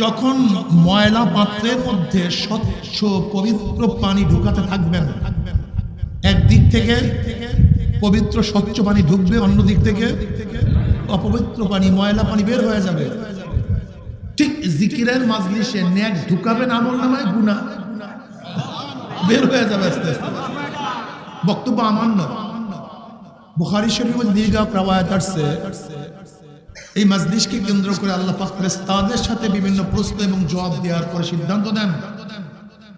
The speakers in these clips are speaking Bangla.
যখন ময়লা পাত্রের মধ্যে স্বচ্ছ পবিত্র পানি ঢুকাতে থাকবেন, একদিক থেকে পবিত্র স্বচ্ছ পানি ঢুকবে, অন্য দিক থেকে অপবিত্র পানি, ময়লা পানি বের হয়ে যাবে। ঠিক জিকিরের মাজলিসে নেক ঢুকাবেন, আমল নামায় গুনাহ বের হয়ে যাবে আস্তে আস্তে। বক্তব্য আমার না, বুখারী শরীফের মধ্যে দীর্ঘ রওয়ায়াত আছে। এই মাজলিসকে কেন্দ্র করে আল্লাহ পাক ফেরেশতাদের সাথে বিভিন্ন প্রশ্ন এবং জবাব দেওয়ার পরে সিদ্ধান্ত দেন,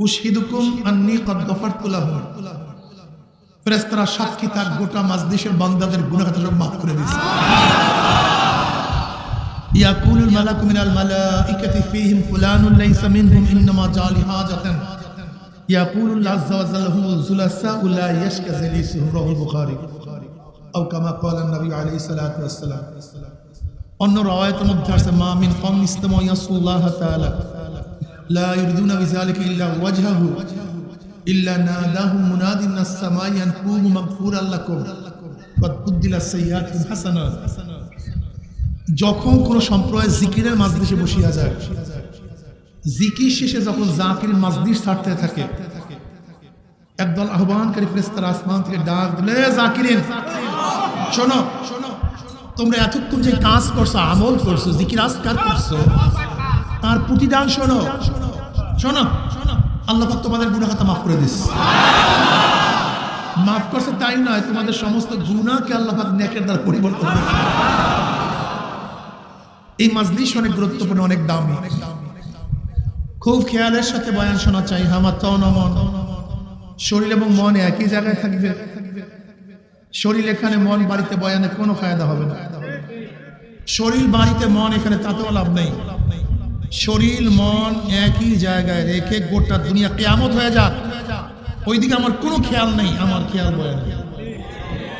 উশহিদুকুম আন্নী ক্বাদ গফারতু লাহুম। ফেরেশতারা সাক্ষী থাক, গোটা মাজলিসের বান্দাদের গুনাহ সব মাফ করে দিয়েছে। ইয়াকুলুল মালাকু মিনাল মালাইকাতি ফীহিম ফুলানুন লাইসা মিনহুম ইন্নামা জাআ লিহাজাতান ইয়াকুলুল্লাহু আযজা ওয়া জাল্লা হুমুল জুলাসাউ লা ইয়াশকা জালিসুহুম। রাওয়াহুল বুখারী আও কামা ক্বালা নবী আলাইহিস সালাতু ওয়াস সালাম। অন্য রাওয়ায়াতের মধ্যে আছে, মা মিন কওমিন ইসতামাউ ইয়াসুল্লাহ তাআলা লা ইউরিদুনা বিযালিকা ইল্লা ওয়াজহাহু ইল্লা নাদাহুম মুনাদিন মিনাস সামাই আন কুনু মাগফুরাল লাকুম ক্বাদ বুদ্দিলাস সাইয়্যাতুকুম হাসানাত। যখন কোন সম্প্রদায় জিকিরের মাজলিসে বসিয়া যায়, জিকির শেষে যখন জাকিরের মাজলিস ছাড়তে থাকে, একদল আহ্বানকারী ফেরেশতারা আসমান থেকে ডাক দিলে, জাকিরিন শোনো, তোমরা এতক্ষণ যে কাজ করছো, আমল করছো, জিকির আজকার করছো, তার প্রতিদান শোনো। শোনো, আল্লাহ পাক তোমাদের গুনাহ খাতা মাফ করে দিয়েছে। মাফ করছে তাই নয়, তোমাদের সমস্ত গুনাহকে আল্লাহ পাক নেকের দ্বারা পরিবর্তন করে। এই মাজলিস অনেক গুরুত্বপূর্ণ, অনেক দামি। খুব খেয়ালের সাথে বয়ান শোনা চাই। আমার তন মন, শরীর এবং মন একই জায়গায় থাকবে। শরীর এখানে, মন বাড়িতে, বয়ানে কোনো ফায়দা হবে না। শরীর বাড়িতে, মন এখানে, তাতেও লাভ নেই। শরীর মন একই জায়গায় রেখে গোটা দুনিয়া কিয়ামত হয়ে যাক, ওইদিকে আমার কোনো খেয়াল নেই, আমার খেয়াল বয়ান।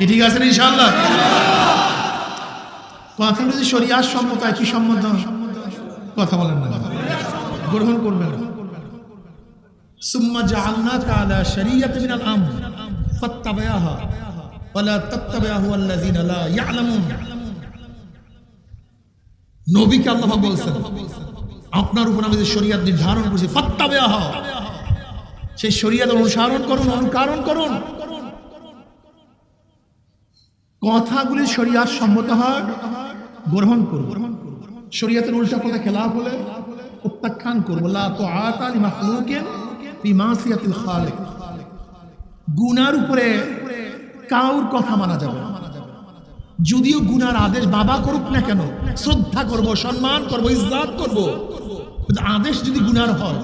ঠিক আছে ইনশাআল্লাহ? কথা যদি শরিয়ার সম্মত, কি সম্মত? কথা বলেন না, গ্রহণ করবেন। সুম্মা জাআলনাকা আলা শরিয়াতিন মিনাল আমর ফাত্তাবি'হা ওয়ালা তাত্তাবি'হু আল্লাযিনা লা ইয়ালামুন। নবীকে আল্লাহ বলছেন, আপনার উপর আমি যে শরিয়াত নির্ধারণ করেছি, ফাত্তাবি'হা, সেই শরিয়াত অনুসরণ করুন, অনুকরণ করুন। কথাগুলি শরিয়াত সম্মত হয়, গ্রহণ করব। শরিয়াতের উল্টা পথে খেলাফ হলে প্রত্যাখ্যান করব। লা তুআতা লিমাখলুকিন ফি মাসিয়াতিল খালিক। গুনার উপরে কাউর কথা মানা যাবে না। যদিও গুনার আদেশ বাবা করুক না কেন, শ্রদ্ধা করব, সম্মান করব, ইজ্জত করব, কিন্তু আদেশ যদি গুনার হয়,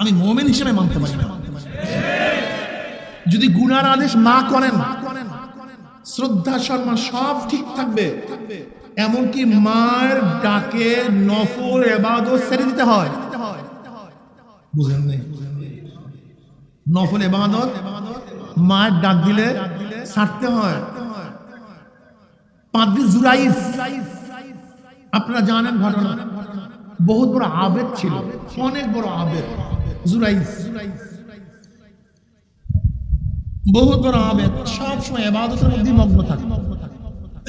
আমি মুমিন হিসেবে মানতে পারি না। যদি গুনার আদেশ মা করেন, শ্রদ্ধা সম্মান সব ঠিক থাকবে, এমনকি মায়ের ডাকে নফল ইবাদত ছেড়ে দিতে হয়। বুঝেন নাই? নফল ইবাদত মায়ের ডাক দিলে ছাড়তে হয়। পাদ্রী জুরাইজ, আপনারা জানেন ঘটনা, বহুত বড় আবেদ ছিল, অনেক বড় আবেদ জুরাইজ, বহুত বড় আবেদ, সব সময় ইবাদতের মধ্যে মগ্ন থাকে।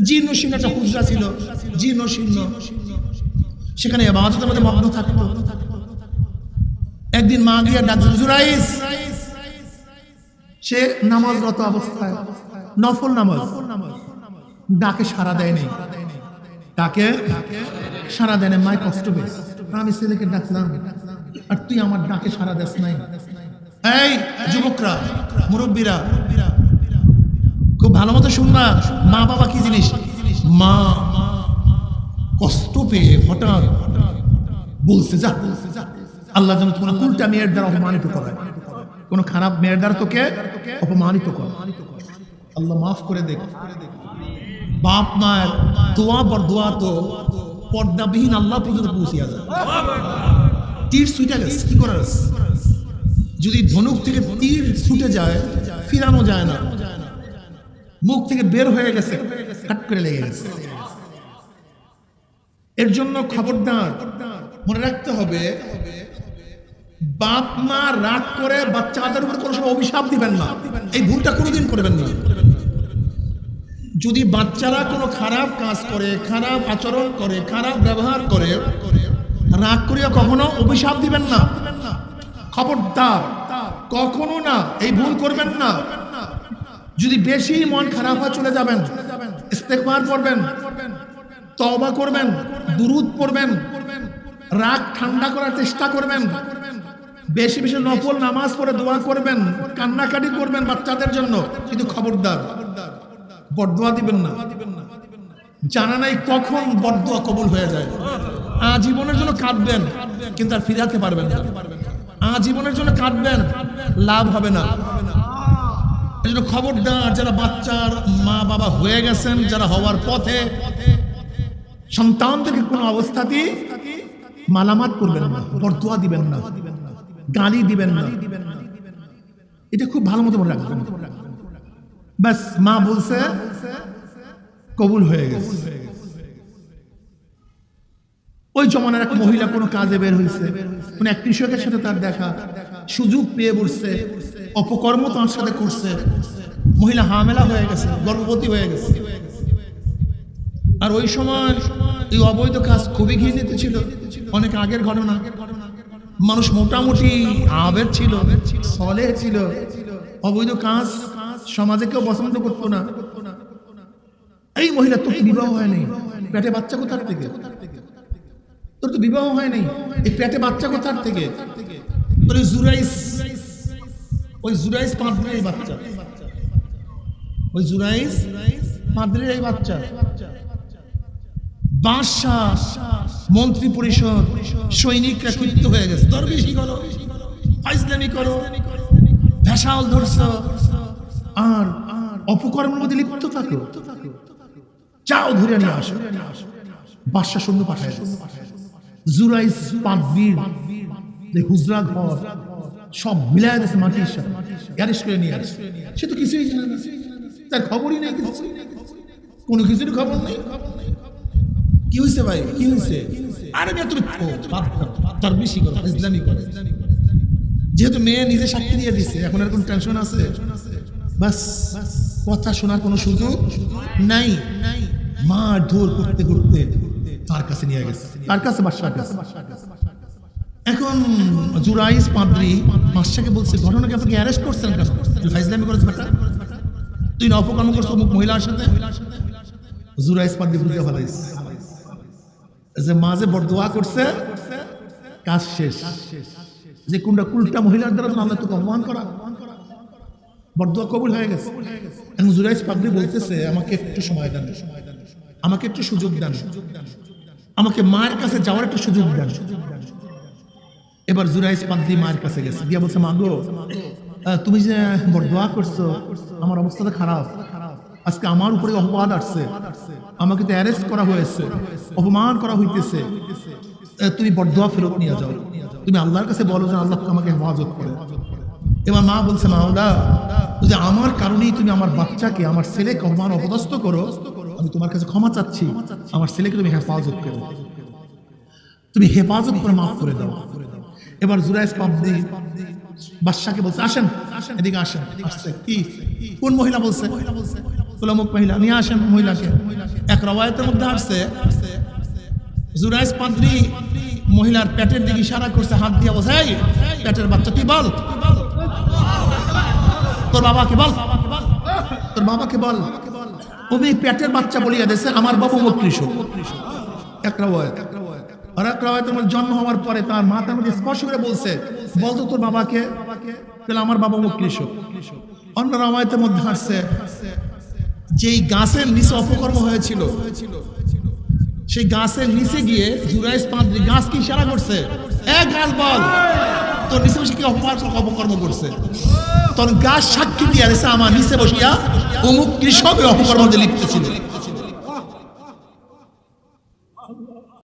জীর্ণ শীর্ণ একটা হুজরা ছিল, জীর্ণ শীর্ণ, সেখানে ইবাদতের মধ্যে মগ্ন থাকতো। একদিন মা গিয়ে ডাক দিল, জুরাইজ। সে নামাজরত অবস্থায়, নফল নামাজ, ডাকে সাড়া দেয় নাই, ডাকে সাড়া দেয় নাই। মায় কষ্ট পেয়েছে, আমি ছেলেকে ডাকলাম আর তুই আমার ডাকে সাড়া দেস নাই। এই যুবকরা, মুরব্বীরা, খুব ভালো মতো শুনবা, মা বাবা কি জিনিস। মা কষ্ট পেয়ে হঠাৎ বলছে, যা আল্লাহ যেন তোমার উল্টা মেয়ের দ্বারা অপমানিত করে, কোন খারাপ মেয়ের দ্বারা তোকে অপমানিত করে, আল্লাহ মাফ করে দেখ। বাপ মায়ের দোয়া বর দোয়া তো পর্দাবিহীন আল্লাহ পর্যন্ত পৌঁছিয়া যায়। তীর ছুটে গেছে, কি করার? যদি ধনুক থেকে তীর ছুটে যায়, ফিরানো যায় না, মুখ থেকে বের হয়ে গেছে, কাট করে লেগে গেছে। এর জন্য খবরদার মনে রাখতে হবে, বাপ মা রাগ করে বাচ্চাদের উপর কোনো সময় অভিশাপ দিবেন না, এই ভুলটা কোনোদিন করবেন না। যদি বাচ্চারা কোনো খারাপ কাজ করে, খারাপ আচরণ করে, খারাপ ব্যবহার করে, রাগ করিয়া কখনো অভিশাপ দিবেন না, খবরদার, কখনো না, এই ভুল করবেন না। যদি বেশি মন খারাপ হয় চলে যাবেন, ইস্তেগফার করবেন, তওবা করবেন, দুরূদ পড়বেন, রাগ ঠান্ডা করার চেষ্টা করবেন, বেশি বেশি নফল নামাজ পড়ে দোয়া করবেন, কান্নাকাটি করবেন বাচ্চাদের জন্য। কিন্তু খবরদার বদদোয়া দিবেন না। জানা নাই কখন বদদোয়া কবুল হয়ে যায়। আজীবনের জন্য কাঁদবেন কিন্তু আর ফিরাতে পারবেন না। আজীবনের জন্য কাঁদবেন, লাভ হবে না। এই জন্য খবরদার, যারা বাচ্চার মা বাবা হয়ে গেছেন, যারা হওয়ার পথে, সন্তানদেরকে কোনো অবস্থাতেই মালামাত করবেন না, বদদোয়া দিবেন না, গালি দিবেন না। এটা খুব ভালো মতো মনে রাখবেন। ব্যাস, মা বলছে কবুল হয়ে গেছে। ওই জমানার এক মহিলা কোনো কাজে বের হয়েছে, কোন এক কৃষকের সাথে তার দেখা, সুযোগ পেয়ে বসছে, অপকর্ম তার সাথে করছে। মহিলা হামেলা হয়ে গেছে, গর্ভবতী হয়ে গেছে। আর ওই সময় এই অবৈধ কাজ খুবই ঘৃণিত ছিল। অনেক আগের ঘটনা। মানুষ মোটামুটি আবেদ ছিল, সলেহ ছিল, অবৈধ কাজ সমাজে কেউ পছন্দ করতো না। এই মহিলা, তোর বিবাহ হয়নি, পেটে বাচ্চা কোথার থেকে? তোর তো বিবাহ হয়নি, এই পেটে বাচ্চা কোথার থেকে? তোর ওই জুরাইস পাদ্রীর এই বাচ্চা, ওই জুরাইস পাদ্রীর এই বাচ্চা। বাদশাহ, মন্ত্রী পরিষদ, সৈনিকরা ক্ষিপ্ত হয়ে গেছে। দরবেশি করো, ফাইজলামি করো, ভেসাল ধরছো, আর অপকর্মের মধ্যে লিপ্ত থাকো, যাও ধরে নিয়ে আসো। বাদশাহ সৈন্য পাঠায়। জুরাইস পাদ্রীর যে হুজরা ঘর সব মিলাই দিয়েছে মাটির সাথে, অ্যারেস্ট করে নিয়ে আসে। সে তো কিছুই জানে না, তার খবরই নেই, কোনো কিছুর খবর নেই। কি হয়েছে ভাই, কি হয়েছে? আরে মেয়ে, তুমি তার বেশি করো, ইসলামী করো। যেহেতু মেয়ে নিজে সাক্ষী দিয়ে দিচ্ছে, এখন আর কোন টেনশন আছে? বাস, কথা শোনার কোনো সুযোগ নাই। মার ধর করতে করতে তার কাছে নিয়ে গেছে, তার কাছে, বাদশার কাছে। এখন জুরাইস পাদ্রী বাদশাকে বলছে, ঘটনাকে আপনাকে অ্যারেস্ট করছেন কেন? ফাইজলামি করেছ বেটা, তুই না অপকর্ম করছো অমুক মহিলার সাথে। জুরাইস পাদ্রী বুঝে ফেলাইছে যে মা যে বদদোয়া করছে, কাজ শেষ। যে কোনটা কুলটা মহিলার দ্বারা আল্লাহ তোকে অপমান করা, বদদোয়া কবুল হয়ে গেছে। এখন জুরাইস পাদ্রী বলতেছে, আমাকে একটু সময় দেন, আমাকে একটু সুযোগ দেন, আমাকে মায়ের কাছে যাওয়ার একটু সুযোগ দেন। এবার জুরাইস পাদ্রী মায়ের কাছে গেছে, গিয়া বলছে, মা গো, তুমি যে বদদোয়া করছো, আমার অবস্থাটা খারাপ। আজকে আমার উপরে অপবাদ আসছে, আমাকে তো অ্যারেস্ট করা হয়েছে, অপমান করা হইতেছে। তুমি বদদোয়া ফেরত নিয়ে যাও, তুমি আল্লাহর কাছে বলো যে আল্লাহ আমাকে হেফাজত করে। এবার মা বলছে, মাওলা, যে আমার কারণেই তুমি আমার বাচ্চাকে, আমার ছেলেকে অপমান অপদস্থ করো, আমি তোমার কাছে ক্ষমা চাচ্ছি, আমার ছেলেকে তুমি হেফাজত করো, তুমি হেফাজত করে মাফ করে দাও। এবার জুরাইস পাদ্রী বাদশাকে বলছে, আসেন, এদিকে আসেন। আসছে কি, কোন মহিলা বলছে? অমুক মহিলা, নিয়ে আসেন মহিলাকে। এক রওয়ায়াতের মধ্যে আসছে, জুরাইস পাদ্রী মহিলার পেটের দিকে ইশারা করছে, হাত দিয়ে বলছে, এই পেটের বাচ্চা, তুই বল, তোর বাবাকে বল, তোর বাবাকে বল। ওই পেটের বাচ্চা বলিয়া দিয়েছে, আমার বাবা অমুক কৃষক। এক রওয়ায়াত। আর এক রওয়ায়াতের মধ্যে জন্ম হওয়ার পরে তার মা তার মধ্যে স্পর্শ করে বলছে, বলতো তোর বাবাকে, তাহলে আমার বাবা অমুক কৃষক। অন্য রওয়ায়াতের মধ্যে আসছে, যেই গাছের নিচে অপকর্ম হয়েছিল, সেই গাছের নিচে গিয়ে জুরাইস পাদ্রী গাছকে ইশারা করছে, এক গাছ বল, তোর নিচে বসে কি অপকর্ম করছে। তখন গাছ সাক্ষী দিয়ে আমার নিচে বসিয়া অমুক কৃষক অপকর্ম লিপ্ত ছিল।